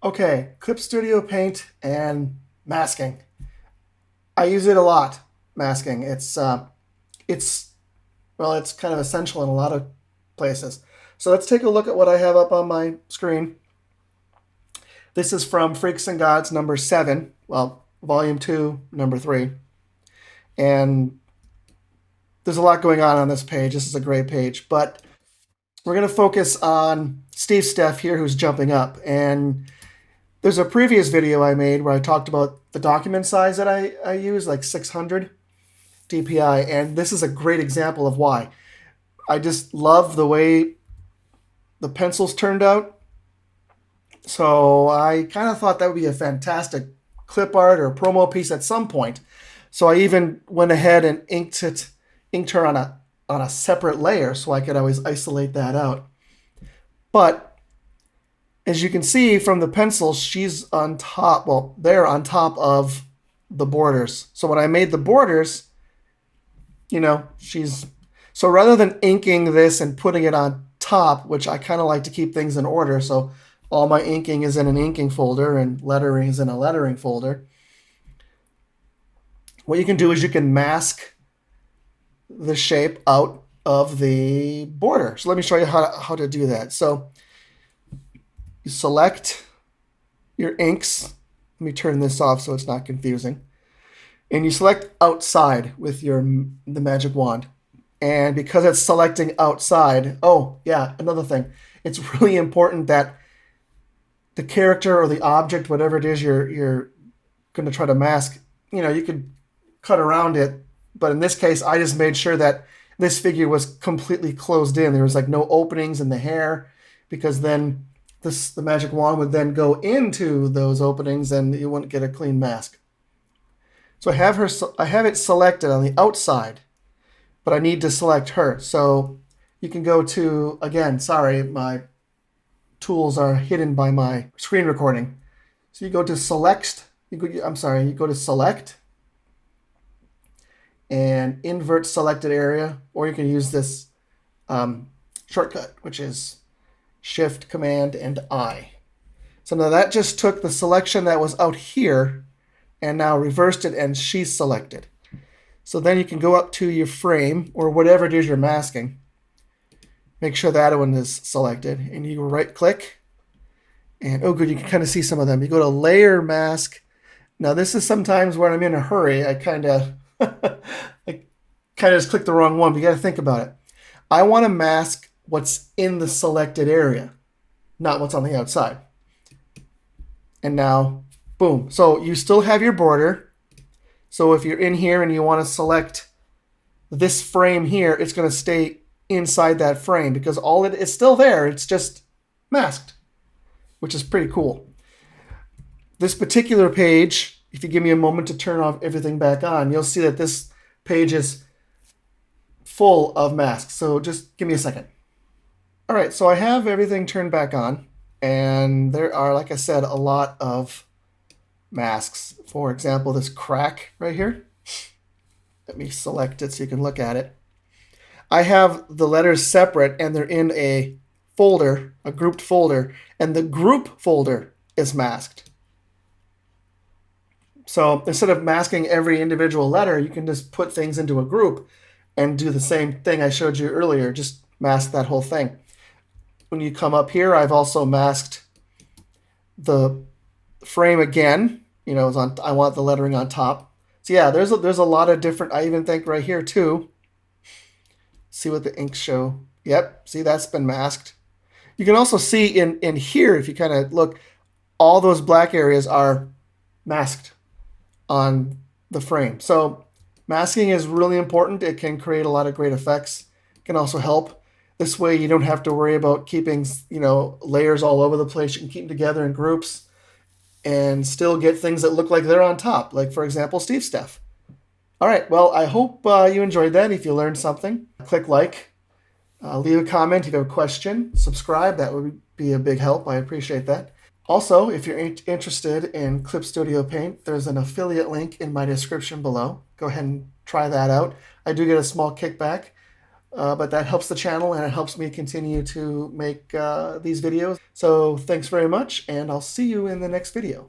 Okay, Clip Studio Paint and masking. I use it a lot. Masking. It's it's kind of essential in a lot of places. So let's take a look at what I have up on my screen. This is from Freaks and Gods number 7. Well, volume 2, number 3. And there's a lot going on this page. This is a great page, but we're going to focus on Steve Steff here, who's jumping up. And there's a previous video I made where I talked about the document size that I use, like 600 dpi, and this is a great example of why. I just love the way the pencils turned out. So I kind of thought that would be a fantastic clip art or promo piece at some point. So I even went ahead and inked her on a separate layer so I could always isolate that out. But as you can see from the pencil, she's on top. Well, they're on top of the borders. So when I made the borders, so rather than inking this and putting it on top, which I kind of like to keep things in order, so all my inking is in an inking folder and lettering is in a lettering folder, what you can do is you can mask the shape out of the border. So let me show you how to do that. So you select your inks. Let me turn this off so it's not confusing. And you select outside with the magic wand. And because it's selecting outside, oh yeah, another thing. It's really important that the character or the object, whatever it is you're going to try to mask, you could cut around it. But in this case, I just made sure that this figure was completely closed in. There was like no openings in the hair, because then the magic wand would then go into those openings and you wouldn't get a clean mask. So I have it selected on the outside, but I need to select her. So you can go to, again, sorry, my tools are hidden by my screen recording. So you go to select, you go to select and invert selected area, or you can use this shortcut, which is Shift, Command, and I. So now that just took the selection that was out here and now reversed it, and she's selected. So then you can go up to your frame or whatever it is you're masking. Make sure that one is selected, and you right click. And oh good, you can kind of see some of them. You go to layer mask. Now this is sometimes when I'm in a hurry, I kind of just click the wrong one, but you got to think about it. I want to mask what's in the selected area, not what's on the outside. And now, boom. So you still have your border. So if you're in here and you want to select this frame here, it's going to stay inside that frame because all it is still there. It's just masked, which is pretty cool. This particular page, if you give me a moment to turn off everything back on, you'll see that this page is full of masks. So just give me a second. All right, so I have everything turned back on, and there are, like I said, a lot of masks. For example, this crack right here. Let me select it so you can look at it. I have the letters separate, and they're in a folder, a grouped folder, and the group folder is masked. So instead of masking every individual letter, you can just put things into a group and do the same thing I showed you earlier, just mask that whole thing. When you come up here, I've also masked the frame again. I want the lettering on top. So yeah, there's a lot of different, I even think right here too. See what the inks show. Yep, see that's been masked. You can also see in here, if you kind of look, all those black areas are masked on the frame. So masking is really important. It can create a lot of great effects. It can also help. This way you don't have to worry about keeping, layers all over the place. You can keep them together in groups and still get things that look like they're on top. Like, for example, Steve Steff. All right, well, I hope you enjoyed that. If you learned something, click like, leave a comment if you have a question, subscribe. That would be a big help. I appreciate that. Also, if you're interested in Clip Studio Paint, there's an affiliate link in my description below. Go ahead and try that out. I do get a small kickback. but that helps the channel and it helps me continue to make these videos. So thanks very much, and I'll see you in the next video.